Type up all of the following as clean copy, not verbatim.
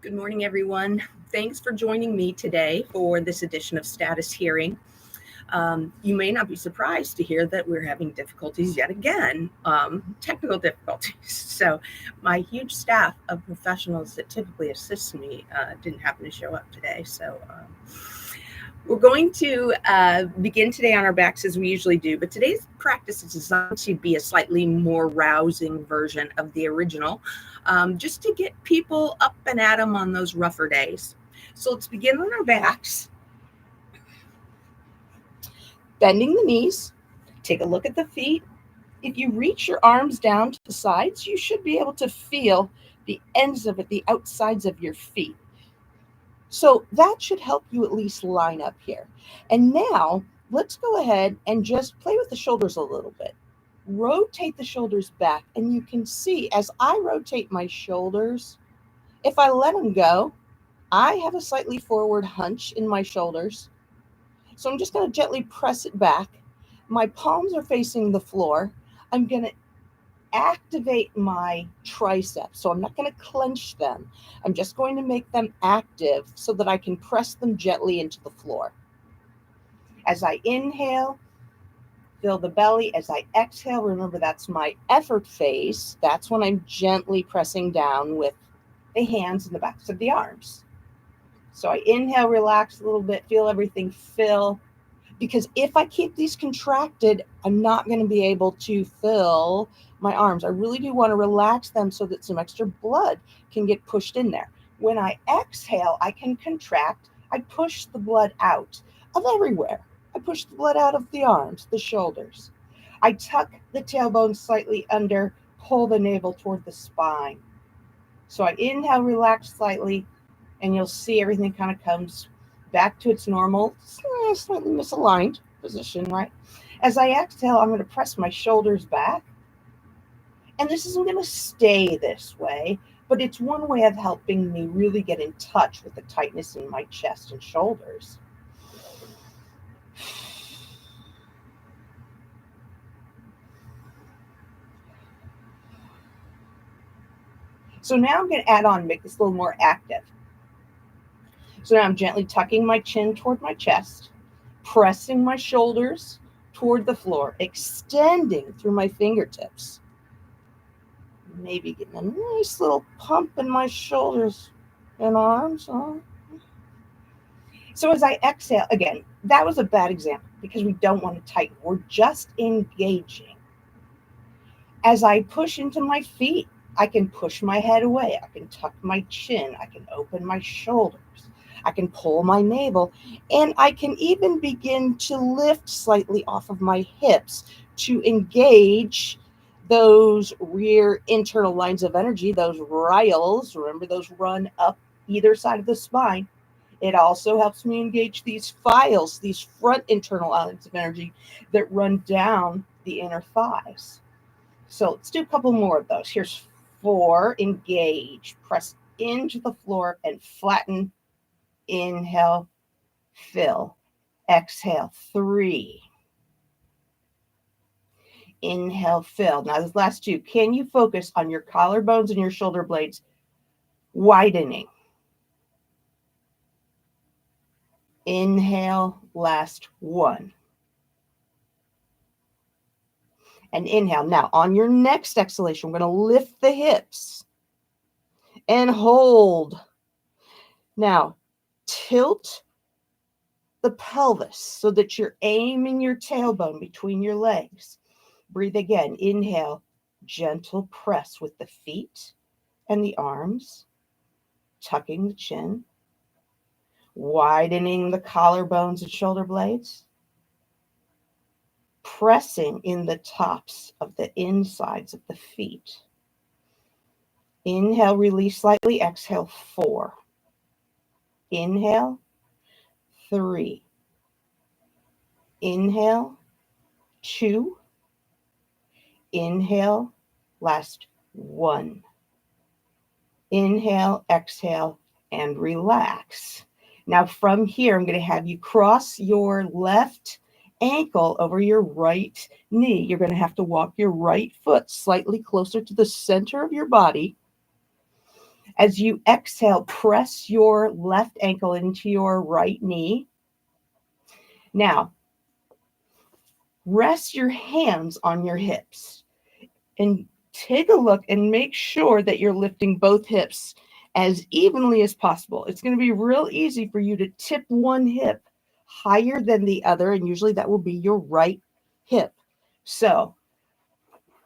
Good morning, everyone. Thanks for joining me today for this edition of Status Hearing. You may not be surprised to hear that we're having difficulties yet again, technical difficulties. So, my huge staff of professionals that typically assist me didn't happen to show up today. We're going to begin today on our backs as we usually do, but today's practice is designed to be a slightly more rousing version of the original, just to get people up and at 'em on those rougher days. So let's begin on our backs, bending the knees. Take a look at the feet. If you reach your arms down to the sides, you should be able to feel the ends of it, the outsides of your feet. So that should help you at least line up here. And now let's go ahead and just play with the shoulders a little bit. Rotate the shoulders back, and you can see as I rotate my shoulders, if I let them go, I have a slightly forward hunch in my shoulders. So I'm just going to gently press it back. My palms are facing the floor. I'm going to activate my triceps. So I'm not going to clench them. I'm just going to make them active so that I can press them gently into the floor. As I inhale, fill the belly. As I exhale, remember that's my effort phase. That's when I'm gently pressing down with the hands and the backs of the arms. So I inhale, relax a little bit, feel everything fill. Because if I keep these contracted, I'm not going to be able to fill my arms. I really do want to relax them so that some extra blood can get pushed in there. When I exhale, I can contract. I push the blood out of everywhere. I push the blood out of the arms, the shoulders. I tuck the tailbone slightly under, pull the navel toward the spine. So I inhale, relax slightly, and you'll see everything kind of comes back to its normal, slightly misaligned position, right? As I exhale, I'm going to press my shoulders back. And this isn't going to stay this way, but it's one way of helping me really get in touch with the tightness in my chest and shoulders. So now I'm going to add on, make this a little more active. So now I'm gently tucking my chin toward my chest, pressing my shoulders toward the floor, extending through my fingertips. Maybe getting a nice little pump in my shoulders and arms. So as I exhale, again, that was a bad example because we don't want to tighten. We're just engaging. As I push into my feet, I can push my head away. I can tuck my chin. I can open my shoulders. I can pull my navel. And I can even begin to lift slightly off of my hips to engage those rear internal lines of energy, those riles. Remember, those run up either side of the spine. It also helps me engage these files, these front internal lines of energy that run down the inner thighs. So let's do a couple more of those. Here's 4, engage, press into the floor and flatten. Inhale, fill, exhale, 3. Inhale, fill. Now, this last 2, can you focus on your collarbones and your shoulder blades widening? Inhale, last 1. And inhale. Now, on your next exhalation, we're going to lift the hips and hold. Now, tilt the pelvis so that you're aiming your tailbone between your legs. Breathe again. Inhale, gentle press with the feet and the arms, tucking the chin, widening the collarbones and shoulder blades, pressing in the tops of the insides of the feet. Inhale, release slightly. Exhale, 4. Inhale, 3. Inhale, 2. Inhale, last 1. Inhale, exhale, and relax. Now from here, I'm going to have you cross your left ankle over your right knee. You're going to have to walk your right foot slightly closer to the center of your body. As you exhale, press your left ankle into your right knee. Now, rest your hands on your hips and take a look and make sure that you're lifting both hips as evenly as possible. It's going to be real easy for you to tip one hip higher than the other, and usually that will be your right hip. So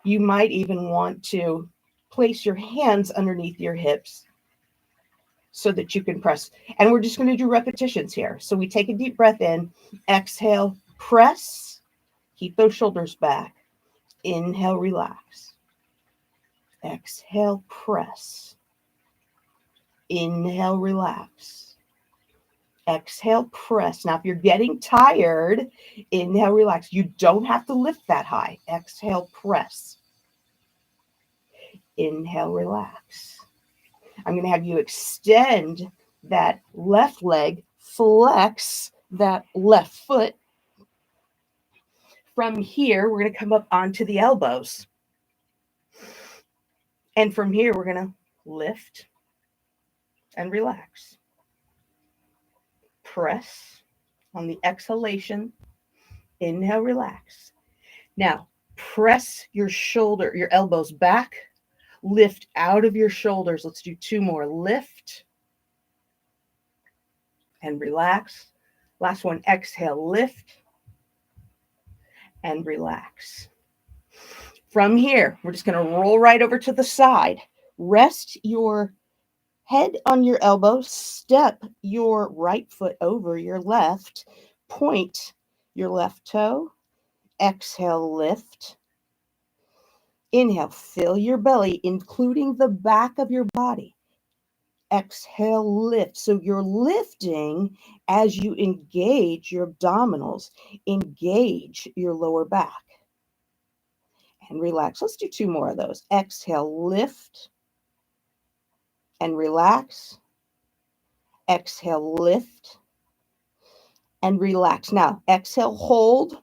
you might even want to place your hands underneath your hips so that you can press. And we're just going to do repetitions here. So we take a deep breath in, exhale, press, keep those shoulders back. Inhale, relax. Exhale, press. Inhale, relax. Exhale, press. Now, if you're getting tired, inhale, relax. You don't have to lift that high. Exhale, press. Inhale, relax. I'm going to have you extend that left leg, flex that left foot. From here, we're going to come up onto the elbows. And from here, we're going to lift and relax. Press on the exhalation. Inhale, relax. Now, press your elbows back. Lift out of your shoulders. Let's do 2 more. Lift and relax. Last one, exhale, lift and relax. From here, we're just going to roll right over to the side. Rest your head on your elbow. Step your right foot over your left. Point your left toe. Exhale, lift. Inhale, fill your belly, including the back of your body. Exhale, lift. So you're lifting as you engage your abdominals, engage your lower back. And relax. Let's do 2 more of those. Exhale, lift and relax. Exhale, lift and relax. Now, exhale, hold.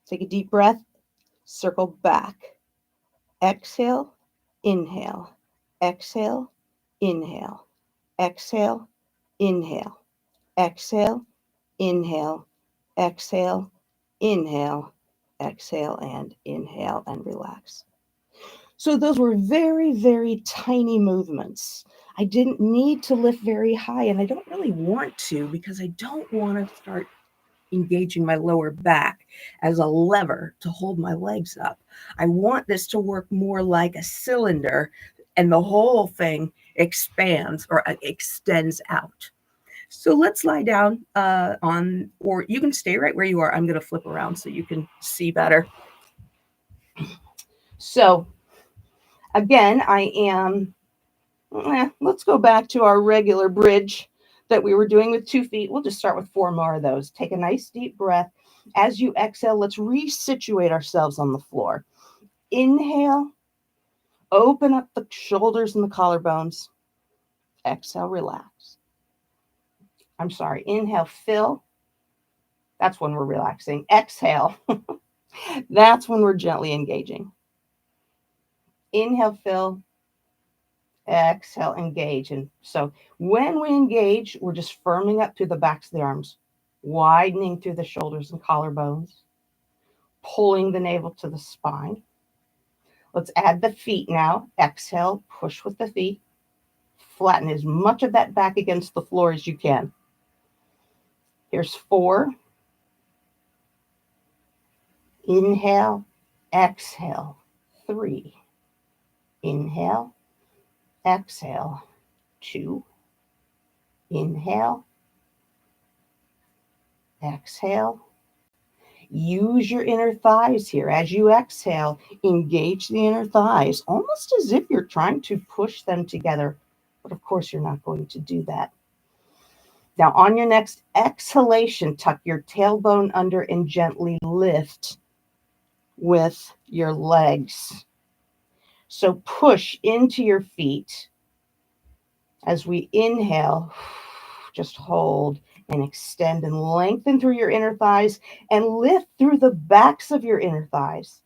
Take a deep breath. Circle back. Exhale, inhale. Exhale, inhale. Exhale, inhale. Exhale, inhale. Exhale, inhale. Exhale and inhale and relax. So those were very, very tiny movements. I didn't need to lift very high, and I don't really want to because I don't want to start engaging my lower back as a lever to hold my legs up. I want this to work more like a cylinder and the whole thing expands or extends out. So let's lie down or you can stay right where you are. I'm going to flip around so you can see better. So again, let's go back to our regular bridge that we were doing with 2 feet. We'll just start with 4 more of those. Take a nice deep breath. As you exhale, let's resituate ourselves on the floor. Inhale, open up the shoulders and the collarbones. Exhale, relax. I'm sorry, inhale, fill. That's when we're relaxing. Exhale. That's when we're gently engaging. Inhale, fill. Exhale, engage. And so when we engage, we're just firming up through the backs of the arms, widening through the shoulders and collarbones, pulling the navel to the spine. Let's add the feet now. Exhale, push with the feet. Flatten as much of that back against the floor as you can. Here's 4. Inhale, exhale. 3. Inhale, exhale. 2. Inhale, exhale. Use your inner thighs here. As you exhale, engage the inner thighs, almost as if you're trying to push them together. But of course, you're not going to do that. Now, on your next exhalation, tuck your tailbone under and gently lift with your legs. So push into your feet. As we inhale, just hold and extend and lengthen through your inner thighs and lift through the backs of your inner thighs.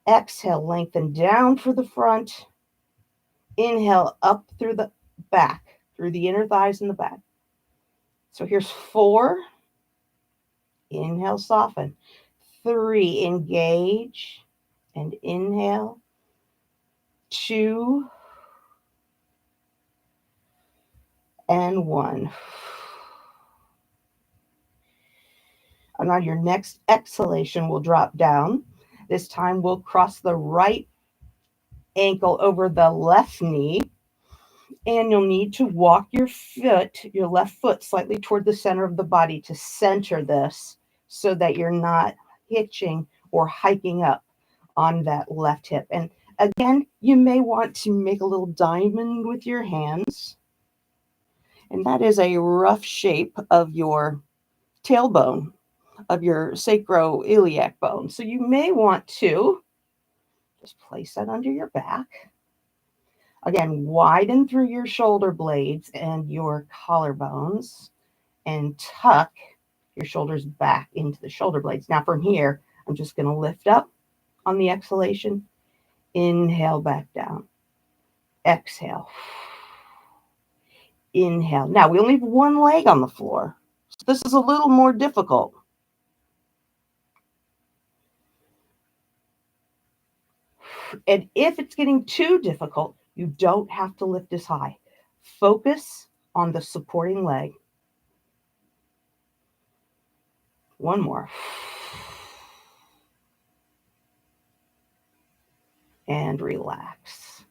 Exhale, lengthen down for the front. Inhale, up through the back, through the inner thighs and the back. So here's 4. Inhale, soften. 3, engage and inhale. 2 and 1. And on your next exhalation, we'll drop down. This time we'll cross the right ankle over the left knee. And you'll need to walk your left foot slightly toward the center of the body to center this so that you're not hitching or hiking up on that left hip. And again, you may want to make a little diamond with your hands. And that is a rough shape of your tailbone, of your sacroiliac bone. So you may want to just place that under your back. Again, widen through your shoulder blades and your collarbones and tuck your shoulders back into the shoulder blades. Now from here, I'm just going to lift up on the exhalation. Inhale back down. Exhale. Inhale. Now we only have one leg on the floor. So this is a little more difficult. And if it's getting too difficult, you don't have to lift as high. Focus on the supporting leg. One more. And relax.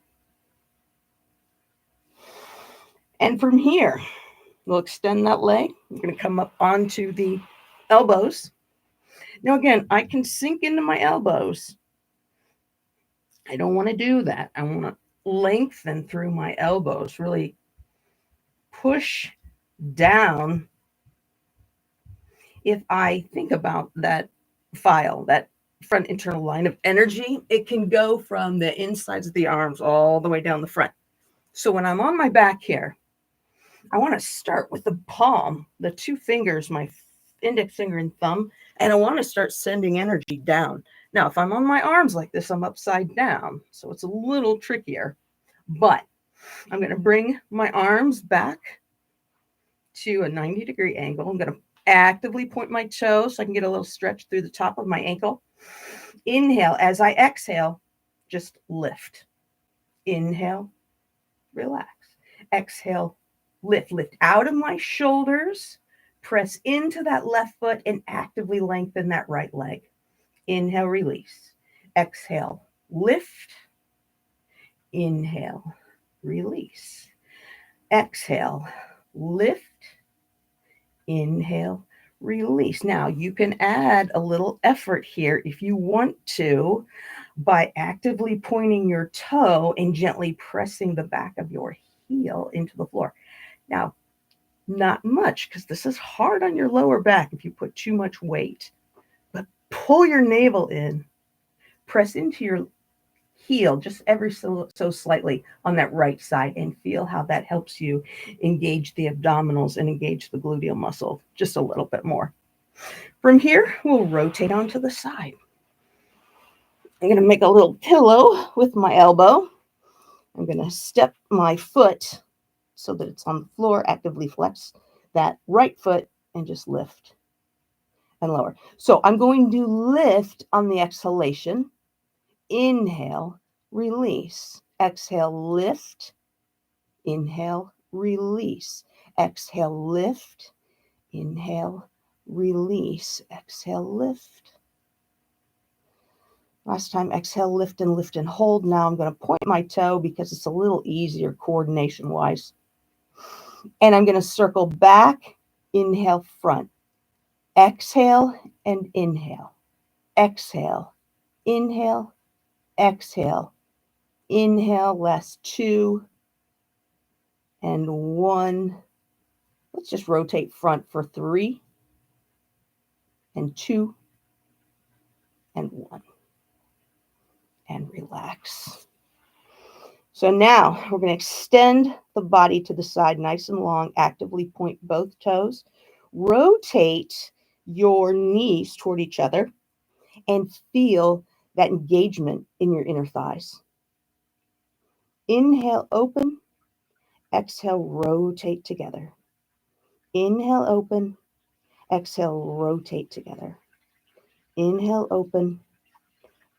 And from here, we'll extend that leg. We're going to come up onto the elbows. Now again, I can sink into my elbows. I don't want to do that. I want to lengthen through my elbows, really push down. If I think about that file, that front internal line of energy, it can go from the insides of the arms all the way down the front. So when I'm on my back here, I want to start with the palm, the 2 fingers, my index finger and thumb, and I want to start sending energy down. Now, if I'm on my arms like this, I'm upside down, so it's a little trickier, but I'm going to bring my arms back to a 90-degree angle. I'm going to actively point my toes so I can get a little stretch through the top of my ankle. Inhale. As I exhale, just lift. Inhale, relax. Exhale, lift. Lift out of my shoulders. Press into that left foot and actively lengthen that right leg. Inhale, release. Exhale, lift. Inhale, release. Exhale, lift. Inhale, release. Now you can add a little effort here if you want to by actively pointing your toe and gently pressing the back of your heel into the floor. Now, not much because this is hard on your lower back if you put too much weight, but pull your navel in, press into your heel just ever so slightly on that right side and feel how that helps you engage the abdominals and engage the gluteal muscle just a little bit more. From here, we'll rotate onto the side. I'm going to make a little pillow with my elbow. I'm going to step my foot so that it's on the floor, actively flex that right foot and just lift and lower. So I'm going to lift on the exhalation. Inhale, release. Exhale, lift. Inhale, release. Exhale, lift. Inhale, release. Exhale, lift. Last time, exhale, lift and hold. Now I'm going to point my toe because it's a little easier coordination-wise. And I'm going to circle back, inhale, front. Exhale and inhale. Exhale, inhale, exhale, inhale. Last 2 and 1. Let's just rotate front for 3 and 2 and 1. And relax. So now we're going to extend the body to the side nice and long, actively point both toes, rotate your knees toward each other, and feel that engagement in your inner thighs. Inhale, open. Exhale, rotate together. Inhale, open. Exhale, rotate together. Inhale, open.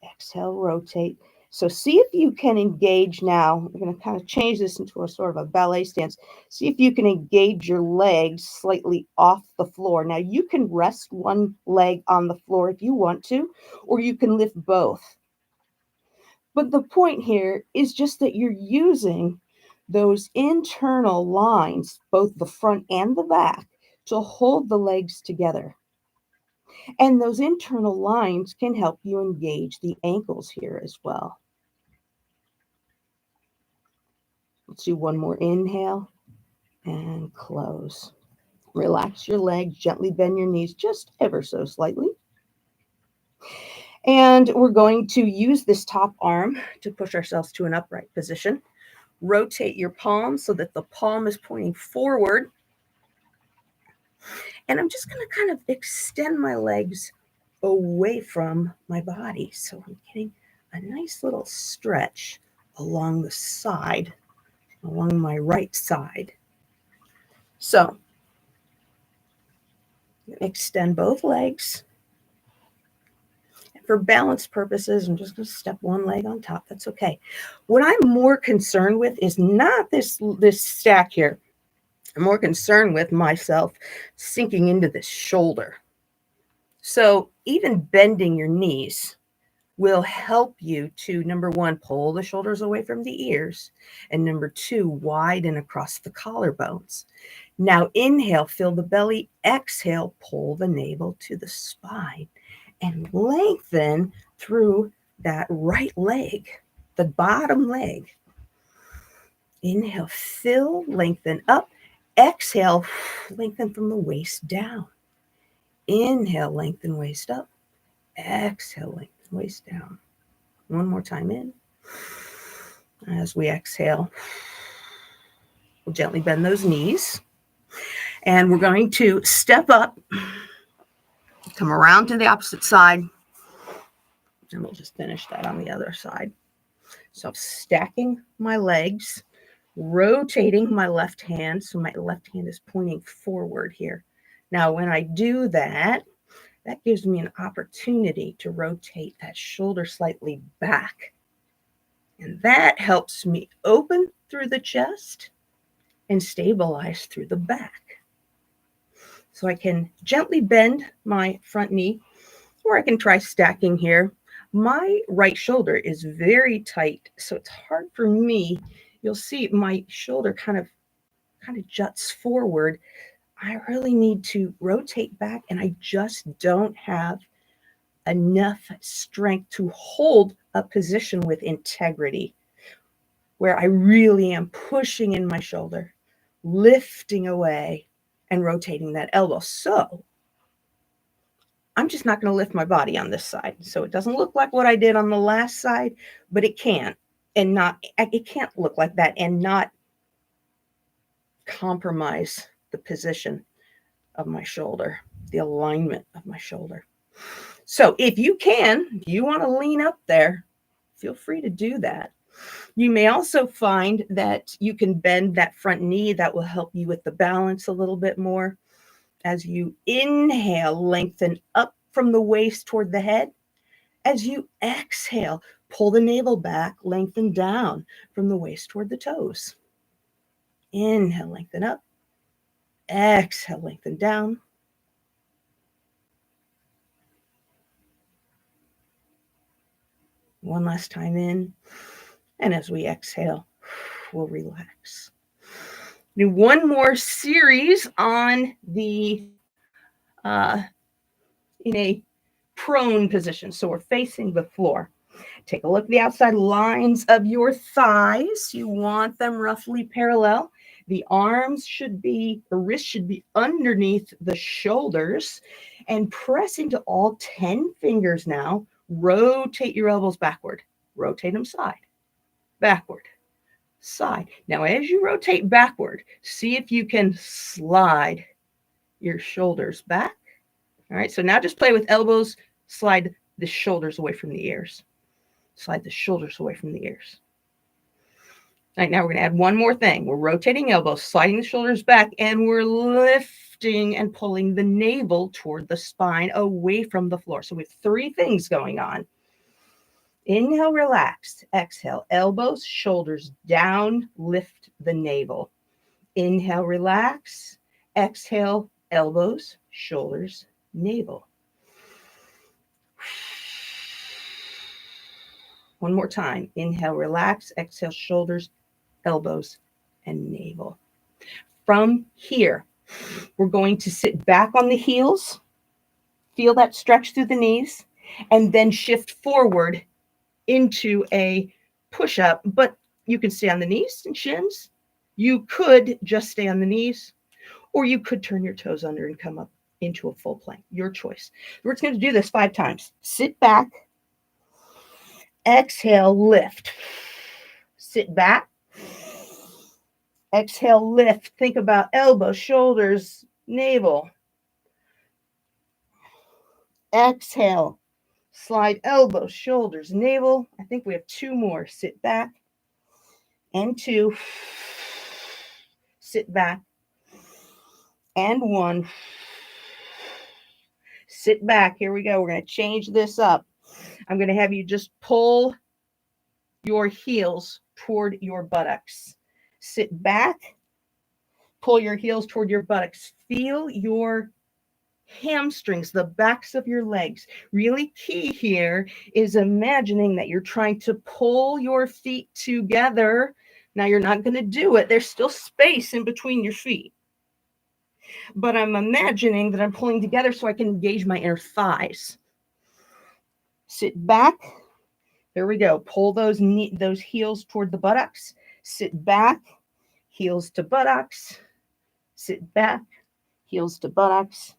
Exhale, rotate. So see if you can engage now. We're going to kind of change this into a sort of a ballet stance. See if you can engage your legs slightly off the floor. Now you can rest one leg on the floor if you want to, or you can lift both. But the point here is just that you're using those internal lines, both the front and the back, to hold the legs together. And those internal lines can help you engage the ankles here as well. Let's do one more inhale and close. Relax your legs, gently bend your knees just ever so slightly. And we're going to use this top arm to push ourselves to an upright position. Rotate your palm so that the palm is pointing forward. And I'm just going to kind of extend my legs away from my body. So I'm getting a nice little stretch along the side, along my right side. So extend both legs. For balance purposes, I'm just going to step one leg on top. That's okay. What I'm more concerned with is not this stack here. I'm more concerned with myself sinking into this shoulder. So even bending your knees will help you to, number one, pull the shoulders away from the ears, and number two, widen across the collarbones. Now inhale, fill the belly. Exhale, pull the navel to the spine and lengthen through that right leg, the bottom leg. Inhale, fill, lengthen up. Exhale, lengthen from the waist down. Inhale, lengthen waist up. Exhale, lengthen waist down. One more time in. As we exhale, we'll gently bend those knees. And we're going to step up, come around to the opposite side, and we'll just finish that on the other side. So I'm stacking my legs, rotating my left hand. So my left hand is pointing forward here. Now, when I do that, that gives me an opportunity to rotate that shoulder slightly back. And that helps me open through the chest and stabilize through the back. So I can gently bend my front knee, or I can try stacking here. My right shoulder is very tight, so it's hard for me. You'll see my shoulder kind of juts forward. I really need to rotate back, and I just don't have enough strength to hold a position with integrity, where I really am pushing in my shoulder, lifting away, and rotating that elbow. So I'm just not going to lift my body on this side. So it doesn't look like what I did on the last side, but it can. And it can't look like that and not compromise the position of my shoulder, the alignment of my shoulder. So if you want to lean up there, feel free to do that. You may also find that you can bend that front knee. That will help you with the balance a little bit more. As you inhale, lengthen up from the waist toward the head. As you exhale, pull the navel back, lengthen down from the waist toward the toes. Inhale, lengthen up. Exhale, lengthen down. One last time in. And as we exhale, we'll relax. Do one more series on the in a prone position. So we're facing the floor. Take a look at the outside lines of your thighs. You want them roughly parallel. The arms wrists should be underneath the shoulders, and press into all 10 fingers now. Rotate your elbows backward. Rotate them side, backward, side. Now, as you rotate backward, see if you can slide your shoulders back. All right, so now just play with elbows, slide the shoulders away from the ears. Slide the shoulders away from the ears. All right, now we're going to add one more thing. We're rotating elbows, sliding the shoulders back, and we're lifting and pulling the navel toward the spine away from the floor. So we have three things going on. Inhale, relax. Exhale, elbows, shoulders down, lift the navel. Inhale, relax. Exhale, elbows, shoulders, navel. One more time. Inhale, relax. Exhale, shoulders, elbows, and navel. From here, we're going to sit back on the heels, feel that stretch through the knees, and then shift forward into a push-up, but you can stay on the knees and shins. You could just stay on the knees, or you could turn your toes under and come up into a full plank. Your choice. We're just going to do this 5 times. Sit back. Exhale, lift. Sit back. Exhale, lift. Think about elbows, shoulders, navel. Exhale. Slide elbows, shoulders, navel. I think we have 2 more. Sit back. And 2. Sit back. And 1. Sit back. Here we go. We're going to change this up. I'm going to have you just pull your heels toward your buttocks. Sit back. Pull your heels toward your buttocks. Feel your hamstrings, the backs of your legs. Really key here is imagining that you're trying to pull your feet together. Now you're not going to do it. There's still space in between your feet. But I'm imagining that I'm pulling together so I can engage my inner thighs. Sit back. There we go. Pull those heels toward the buttocks. Sit back. Heels to buttocks. Sit back. Heels to buttocks.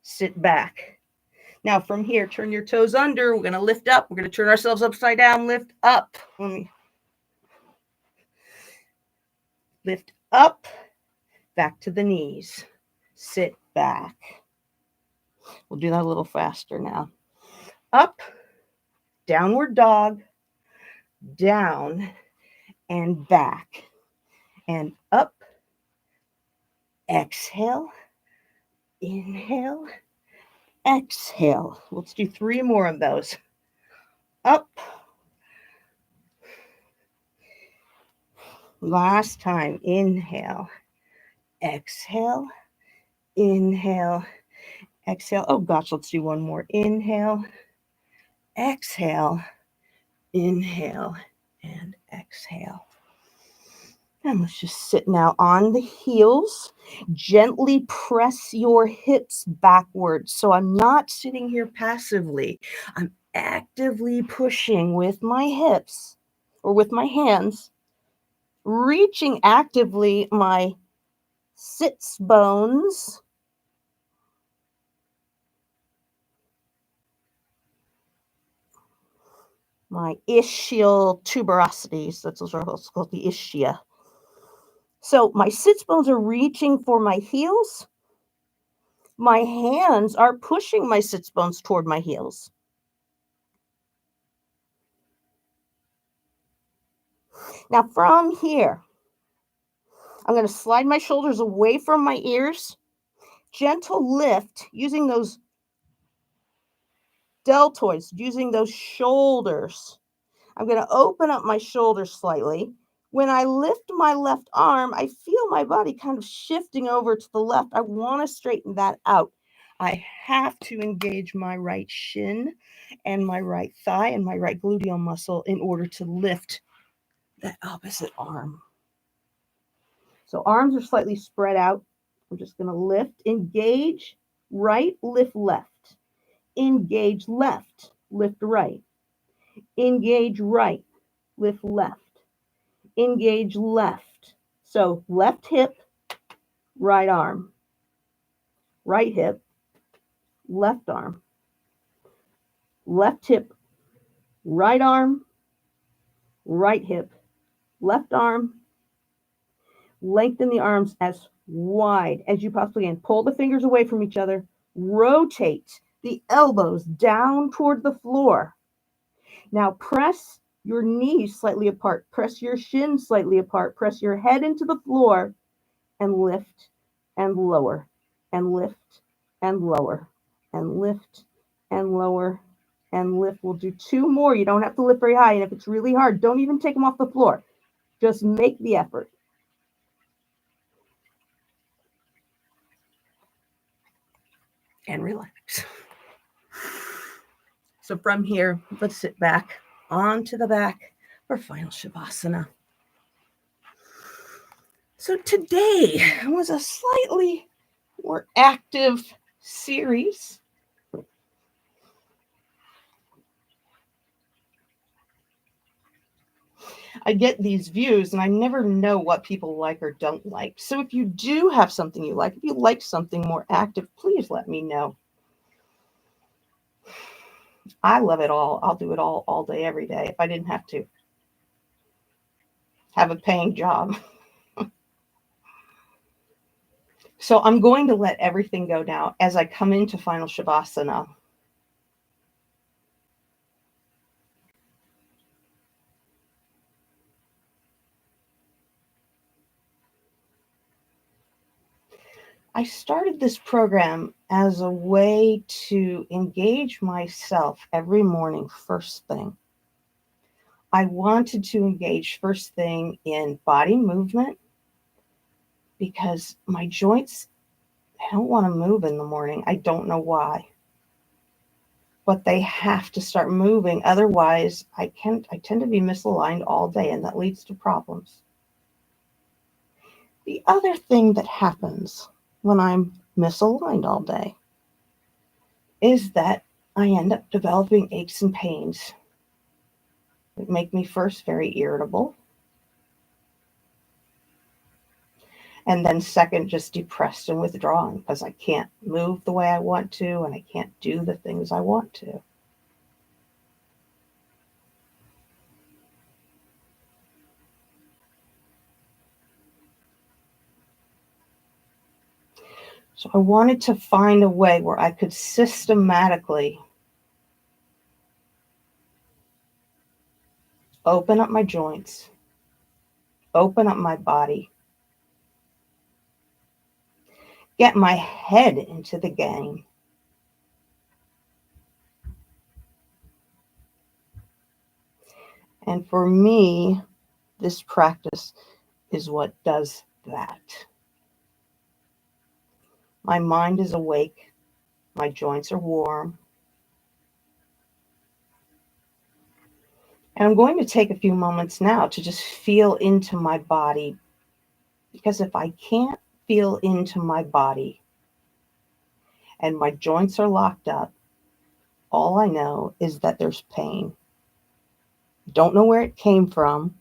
Sit back. Now from here, turn your toes under. We're going to lift up. We're going to turn ourselves upside down. Lift up. Lift up. Back to the knees. Sit back. We'll do that a little faster now. Up. Downward dog. Down. And back. And up. Exhale. Inhale. Exhale. Let's do 3 more of those. Up. Last time. Inhale. Exhale. Inhale. Exhale. Oh gosh, let's do 1 more. Inhale. Exhale. Inhale. And exhale. And let's just sit now on the heels. Gently press your hips backwards. So I'm not sitting here passively. I'm actively pushing with my hips or with my hands, reaching actively my sits bones. My ischial tuberosities. That's what's called the ischia. So my sits bones are reaching for my heels. My hands are pushing my sits bones toward my heels. Now from here, I'm going to slide my shoulders away from my ears. Gentle lift using those deltoids, using those shoulders. I'm going to open up my shoulders slightly. When I lift my left arm, I feel my body kind of shifting over to the left. I want to straighten that out. I have to engage my right shin and my right thigh and my right gluteal muscle in order to lift that opposite arm. So arms are slightly spread out. I'm just going to lift, engage, right, lift left. Engage left, lift right. Engage right, lift left. Engage left. So left hip, right arm. Right hip, left arm. Left hip, right arm. Right hip, left arm. Lengthen the arms as wide as you possibly can. Pull the fingers away from each other. Rotate the elbows down toward the floor. Now press your knees slightly apart, press your shins slightly apart, press your head into the floor and lift and lower and lift and lower and lift and lower and lift. We'll do 2 more. You don't have to lift very high. And if it's really hard, don't even take them off the floor. Just make the effort. And relax. So from here, let's sit back onto the back for final Shavasana. So today was a slightly more active series. I get these views and I never know what people like or don't like. So if you do have something you like, if you like something more active, please let me know. I love it all. I'll do it all day, every day if I didn't have to have a paying job. So I'm going to let everything go now as I come into final Shavasana. I started this program as a way to engage myself every morning first thing. I wanted to engage first thing in body movement because my joints, I don't want to move in the morning. I don't know why. But they have to start moving. Otherwise, I tend to be misaligned all day, and that leads to problems. The other thing that happens when I'm misaligned all day is that I end up developing aches and pains. It make me first very irritable. And then second, just depressed and withdrawing because I can't move the way I want to and I can't do the things I want to. So I wanted to find a way where I could systematically open up my joints, open up my body, get my head into the game. And for me, this practice is what does that. My mind is awake. My joints are warm. And I'm going to take a few moments now to just feel into my body. Because if I can't feel into my body and my joints are locked up, all I know is that there's pain. Don't know where it came from.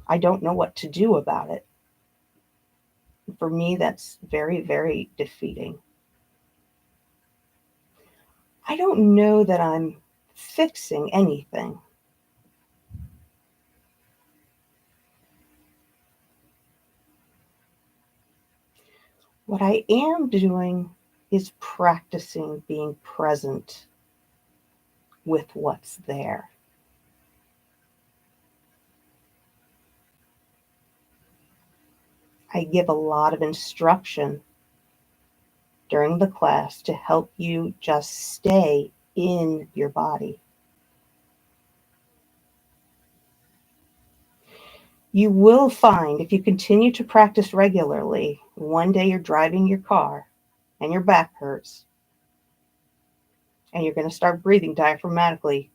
I don't know what to do about it. For me, that's very, very defeating. I don't know that I'm fixing anything. What I am doing is practicing being present with what's there. I give a lot of instruction during the class to help you just stay in your body. You will find if you continue to practice regularly, one day you're driving your car and your back hurts and you're going to start breathing diaphragmatically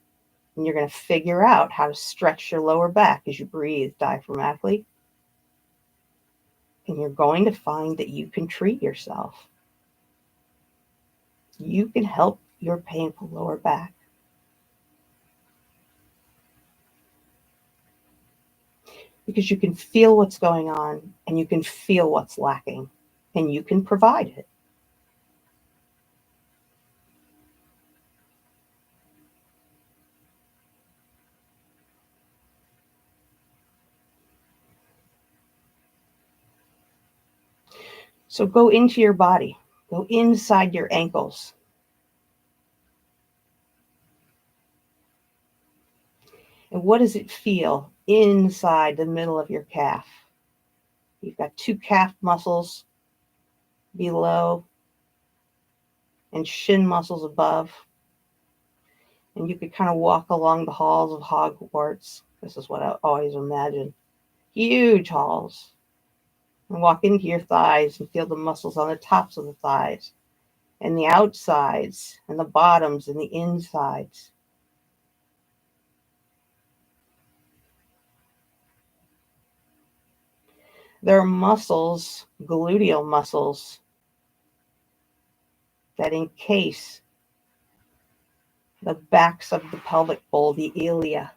and you're going to figure out how to stretch your lower back as you breathe diaphragmatically. And you're going to find that you can treat yourself. You can help your painful lower back. Because you can feel what's going on and you can feel what's lacking and you can provide it. So go into your body, go inside your ankles. And what does it feel inside the middle of your calf? You've got 2 calf muscles below and shin muscles above. And you could kind of walk along the halls of Hogwarts. This is what I always imagine. Huge halls. And walk into your thighs and feel the muscles on the tops of the thighs and the outsides and the bottoms and the insides. There are muscles, gluteal muscles, that encase the backs of the pelvic bowl, the ilia.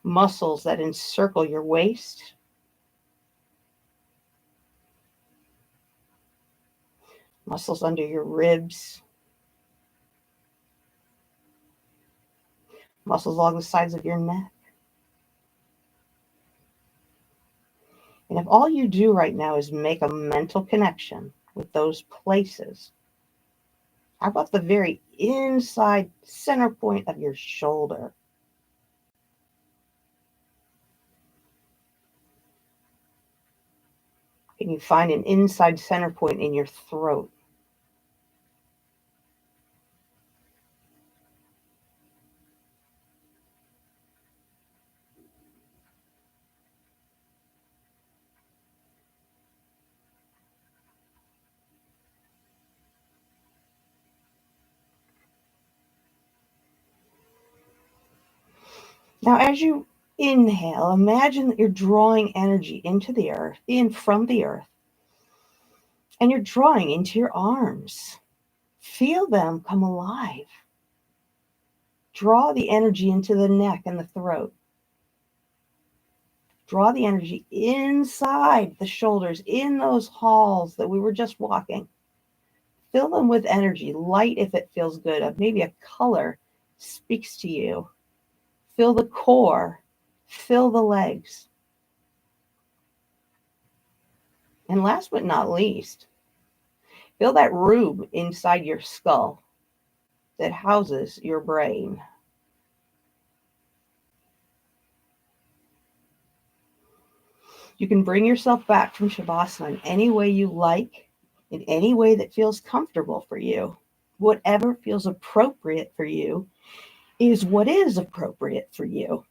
Muscles that encircle your waist. Muscles under your ribs. Muscles along the sides of your neck. And if all you do right now is make a mental connection with those places, how about the very inside center point of your shoulder? Can you find an inside center point in your throat? Now, as you inhale, imagine that you're drawing energy into the earth, in from the earth, and you're drawing into your arms. Feel them come alive. Draw the energy into the neck and the throat. Draw the energy inside the shoulders, in those halls that we were just walking. Fill them with energy, light if it feels good. Maybe a color speaks to you. Fill the core, fill the legs. And last but not least, fill that room inside your skull that houses your brain. You can bring yourself back from Shavasana in any way you like, in any way that feels comfortable for you. Whatever feels appropriate for you is what is appropriate for you.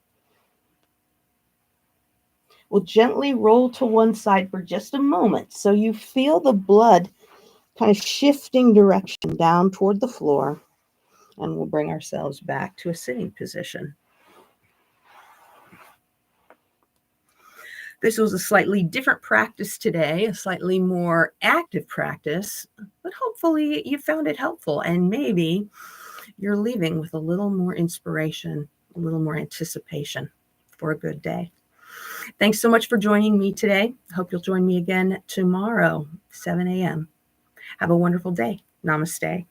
We'll gently roll to one side for just a moment so you feel the blood kind of shifting direction down toward the floor, and we'll bring ourselves back to a sitting position. This was a slightly different practice today, a slightly more active practice, but hopefully you found it helpful, and maybe you're leaving with a little more inspiration, a little more anticipation for a good day. Thanks so much for joining me today. I hope you'll join me again tomorrow, 7 a.m. Have a wonderful day. Namaste.